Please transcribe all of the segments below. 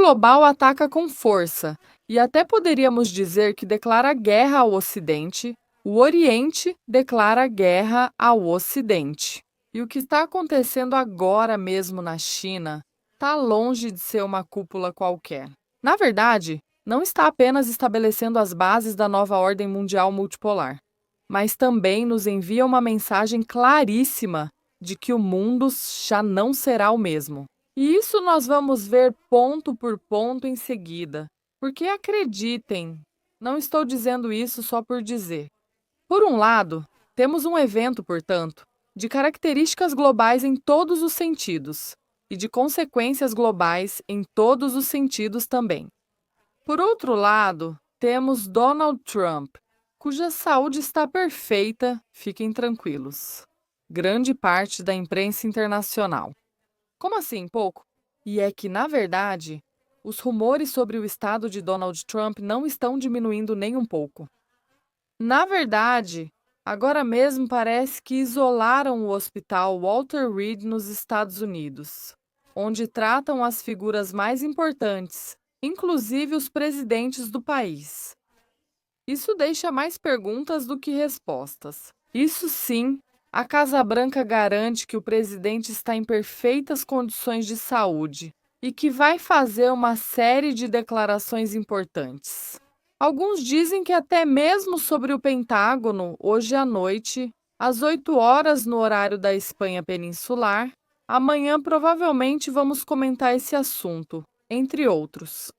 global ataca com força, e até poderíamos dizer que declara guerra ao Ocidente, o Oriente declara guerra ao Ocidente. E o que está acontecendo agora mesmo na China está longe de ser uma cúpula qualquer. Na verdade, não está apenas estabelecendo as bases da nova ordem mundial multipolar, mas também nos envia uma mensagem claríssima de que o mundo já não será o mesmo. E isso nós vamos ver ponto por ponto em seguida. Porque acreditem, não estou dizendo isso só por dizer. Por um lado, temos um evento, portanto, de características globais em todos os sentidos e de consequências globais em todos os sentidos também. Por outro lado, temos Donald Trump, cuja saúde está perfeita, fiquem tranquilos. Grande parte da imprensa internacional. Como assim, pouco? E é que, na verdade, os rumores sobre o estado de Donald Trump não estão diminuindo nem um pouco. Na verdade, agora mesmo parece que isolaram o hospital Walter Reed nos Estados Unidos, onde tratam as figuras mais importantes, inclusive os presidentes do país. Isso deixa mais perguntas do que respostas. Isso sim, a Casa Branca garante que o presidente está em perfeitas condições de saúde e que vai fazer uma série de declarações importantes. Alguns dizem que até mesmo sobre o Pentágono, hoje à noite, às 8 horas no horário da Espanha peninsular, amanhã provavelmente vamos comentar esse assunto, entre outros.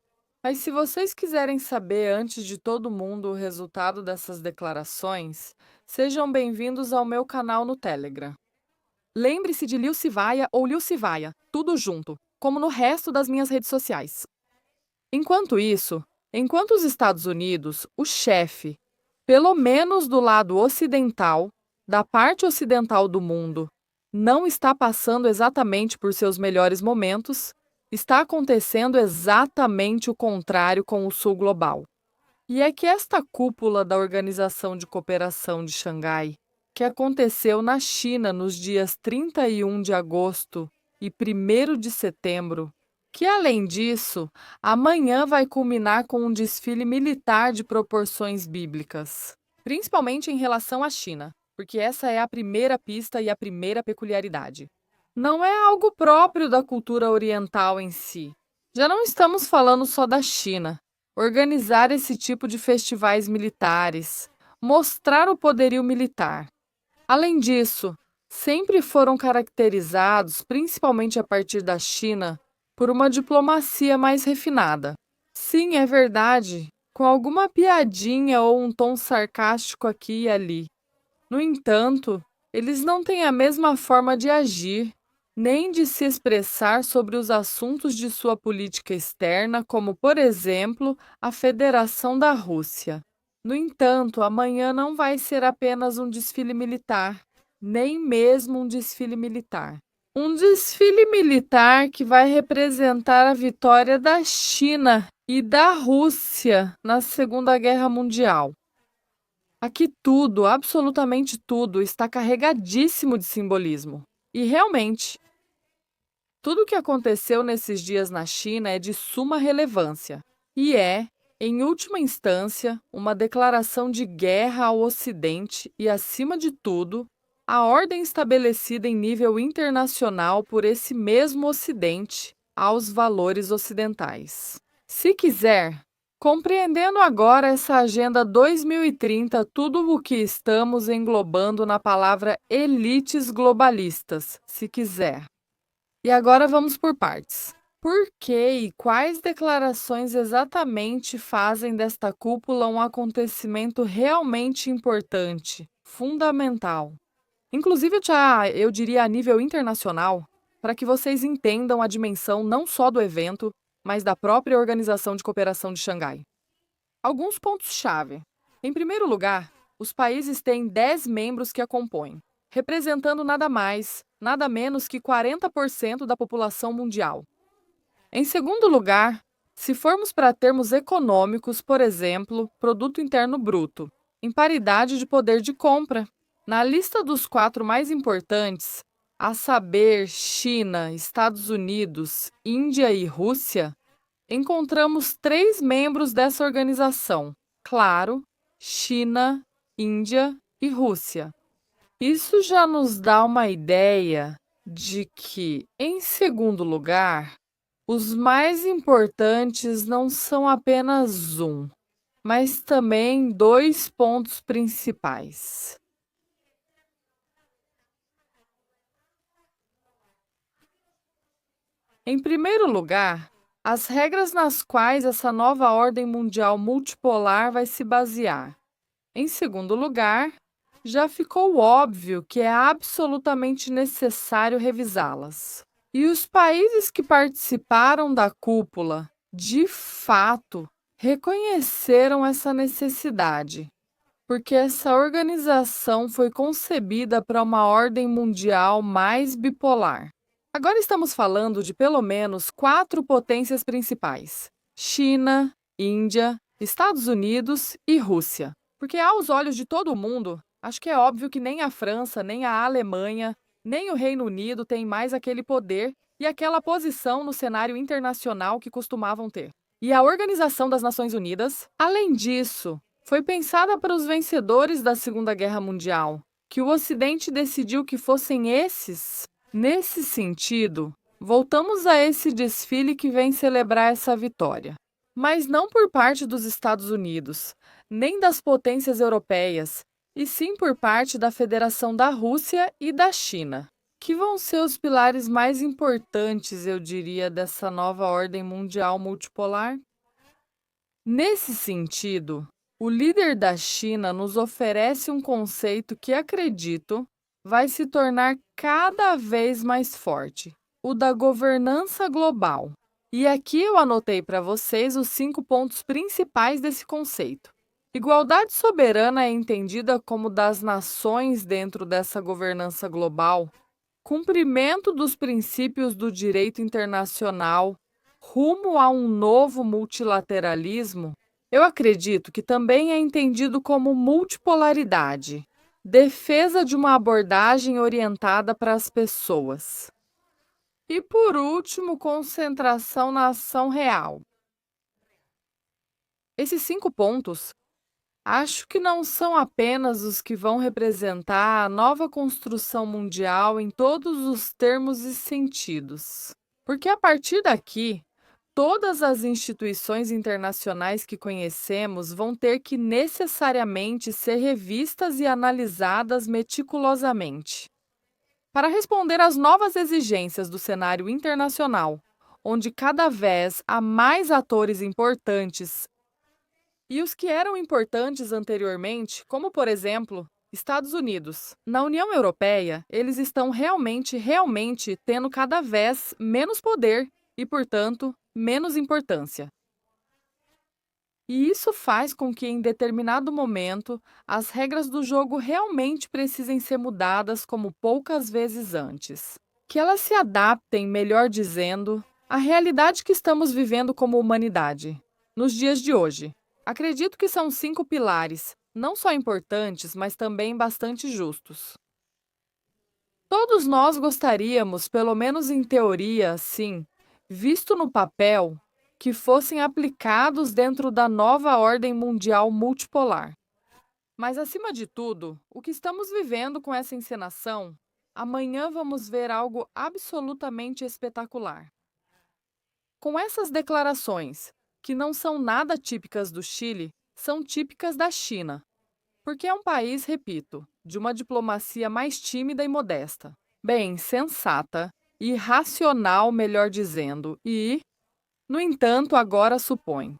Mas se vocês quiserem saber antes de todo mundo o resultado dessas declarações, sejam bem-vindos ao meu canal no Telegram. Lembre-se de Lil Sivaia ou Lil Sivaia, tudo junto, como no resto das minhas redes sociais. Enquanto isso, enquanto os Estados Unidos, o chefe, pelo menos do lado ocidental, da parte ocidental do mundo, não está passando exatamente por seus melhores momentos, está acontecendo exatamente o contrário com o Sul global. E é que esta cúpula da Organização de Cooperação de Xangai, que aconteceu na China nos dias 31 de agosto e 1º de setembro, que, além disso, amanhã vai culminar com um desfile militar de proporções bíblicas, principalmente em relação à China, porque essa é a primeira pista e a primeira peculiaridade. Não é algo próprio da cultura oriental em si. Já não estamos falando só da China. Organizar esse tipo de festivais militares, mostrar o poderio militar. Além disso, sempre foram caracterizados, principalmente a partir da China, por uma diplomacia mais refinada. Sim, é verdade, com alguma piadinha ou um tom sarcástico aqui e ali. No entanto, eles não têm a mesma forma de agir, nem de se expressar sobre os assuntos de sua política externa, como, por exemplo, a Federação da Rússia. No entanto, amanhã não vai ser apenas um desfile militar, nem mesmo um desfile militar. Um desfile militar que vai representar a vitória da China e da Rússia na Segunda Guerra Mundial. Aqui tudo, absolutamente tudo, está carregadíssimo de simbolismo. E realmente, tudo o que aconteceu nesses dias na China é de suma relevância e é, em última instância, uma declaração de guerra ao Ocidente e, acima de tudo, a ordem estabelecida em nível internacional por esse mesmo Ocidente aos valores ocidentais. Se quiser, compreendendo agora essa Agenda 2030, tudo o que estamos englobando na palavra elites globalistas, se quiser. E agora vamos por partes. Por que e quais declarações exatamente fazem desta cúpula um acontecimento realmente importante, fundamental? Inclusive, eu diria a nível internacional, para que vocês entendam a dimensão não só do evento, mas da própria Organização de Cooperação de Xangai. Alguns pontos-chave. Em primeiro lugar, os países têm 10 membros que a compõem, representando nada mais, nada menos que 40% da população mundial. Em segundo lugar, se formos para termos econômicos, por exemplo, Produto Interno Bruto, em paridade de poder de compra, na lista dos 4 mais importantes, a saber, China, Estados Unidos, Índia e Rússia, encontramos 3 membros dessa organização: claro, China, Índia e Rússia. Isso já nos dá uma ideia de que, em segundo lugar, os mais importantes não são apenas um, mas também 2 pontos principais. Em primeiro lugar, as regras nas quais essa nova ordem mundial multipolar vai se basear. Em segundo lugar, já ficou óbvio que é absolutamente necessário revisá-las. E os países que participaram da cúpula, de fato, reconheceram essa necessidade, porque essa organização foi concebida para uma ordem mundial mais bipolar. Agora estamos falando de pelo menos 4 potências principais: China, Índia, Estados Unidos e Rússia. Porque aos olhos de todo mundo, acho que é óbvio que nem a França, nem a Alemanha, nem o Reino Unido têm mais aquele poder e aquela posição no cenário internacional que costumavam ter. E a Organização das Nações Unidas, além disso, foi pensada para os vencedores da Segunda Guerra Mundial, que o Ocidente decidiu que fossem esses. Nesse sentido, voltamos a esse desfile que vem celebrar essa vitória. Mas não por parte dos Estados Unidos, nem das potências europeias, e sim por parte da Federação da Rússia e da China, que vão ser os pilares mais importantes, eu diria, dessa nova ordem mundial multipolar. Nesse sentido, o líder da China nos oferece um conceito que acredito vai se tornar cada vez mais forte: o da governança global. E aqui eu anotei para vocês os 5 pontos principais desse conceito. Igualdade soberana é entendida como das nações dentro dessa governança global, cumprimento dos princípios do direito internacional, rumo a um novo multilateralismo. Eu acredito que também é entendido como multipolaridade, defesa de uma abordagem orientada para as pessoas. E, por último, concentração na ação real. Esses 5 pontos, acho que não são apenas os que vão representar a nova construção mundial em todos os termos e sentidos. Porque, a partir daqui, todas as instituições internacionais que conhecemos vão ter que necessariamente ser revistas e analisadas meticulosamente. Para responder às novas exigências do cenário internacional, onde cada vez há mais atores importantes, e os que eram importantes anteriormente, como, por exemplo, Estados Unidos. Na União Europeia, eles estão realmente tendo cada vez menos poder e, portanto, menos importância. E isso faz com que, em determinado momento, as regras do jogo realmente precisem ser mudadas como poucas vezes antes. Que elas se adaptem, melhor dizendo, à realidade que estamos vivendo como humanidade, nos dias de hoje. Acredito que são 5 pilares, não só importantes, mas também bastante justos. Todos nós gostaríamos, pelo menos em teoria, sim, visto no papel, que fossem aplicados dentro da nova ordem mundial multipolar. Mas, acima de tudo, o que estamos vivendo com essa encenação, amanhã vamos ver algo absolutamente espetacular. Com essas declarações, que não são nada típicas do Chile, são típicas da China, porque é um país, repito, de uma diplomacia mais tímida e modesta, bem, sensata e racional, melhor dizendo, e, no entanto, agora supõe.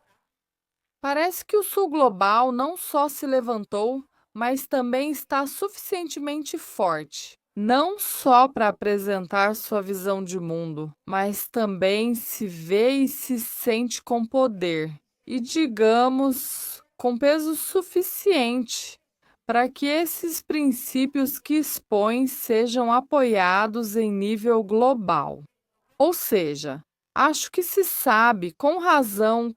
Parece que o Sul global não só se levantou, mas também está suficientemente forte, não só para apresentar sua visão de mundo, mas também se vê e se sente com poder, e, digamos, com peso suficiente para que esses princípios que expõe sejam apoiados em nível global. Ou seja, acho que se sabe com razão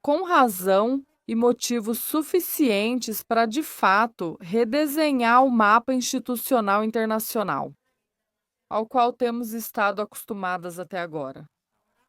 e motivos suficientes para, de fato, redesenhar o mapa institucional internacional, ao qual temos estado acostumadas até agora.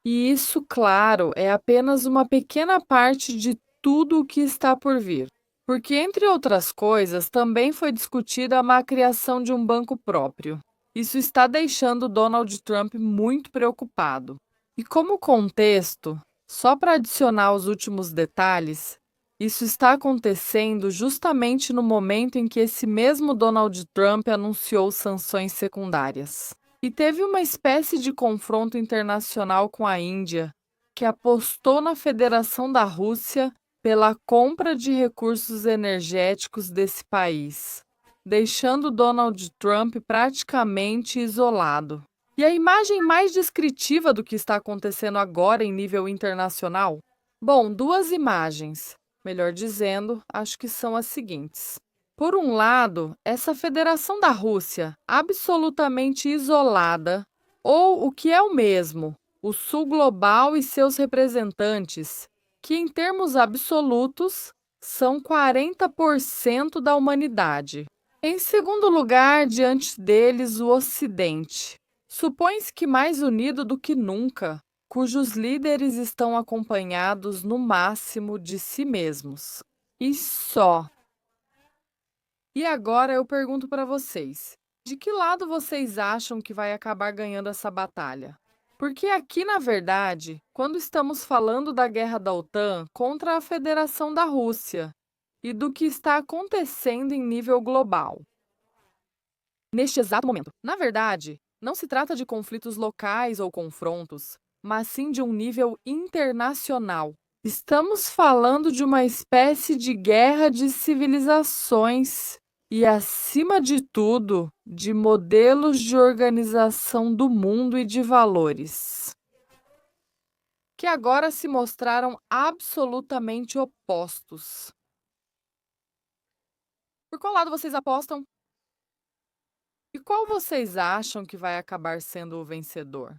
E isso, claro, é apenas uma pequena parte de tudo o que está por vir. Porque, entre outras coisas, também foi discutida a criação de um banco próprio. Isso está deixando Donald Trump muito preocupado. E como contexto, só para adicionar os últimos detalhes, isso está acontecendo justamente no momento em que esse mesmo Donald Trump anunciou sanções secundárias. E teve uma espécie de confronto internacional com a Índia, que apostou na Federação da Rússia pela compra de recursos energéticos desse país, deixando Donald Trump praticamente isolado. E a imagem mais descritiva do que está acontecendo agora em nível internacional? Bom, duas imagens. Melhor dizendo, acho que são as seguintes. Por um lado, essa Federação da Rússia, absolutamente isolada, ou o que é o mesmo, o Sul Global e seus representantes, que em termos absolutos são 40% da humanidade. Em segundo lugar, diante deles, o Ocidente. Supõe-se que mais unido do que nunca, cujos líderes estão acompanhados no máximo de si mesmos. E só. E agora eu pergunto para vocês: de que lado vocês acham que vai acabar ganhando essa batalha? Porque aqui, na verdade, quando estamos falando da guerra da OTAN contra a Federação da Rússia e do que está acontecendo em nível global. Neste exato momento, na verdade, não se trata de conflitos locais ou confrontos, mas sim de um nível internacional. Estamos falando de uma espécie de guerra de civilizações e, acima de tudo, de modelos de organização do mundo e de valores, que agora se mostraram absolutamente opostos. Por qual lado vocês apostam? E qual vocês acham que vai acabar sendo o vencedor?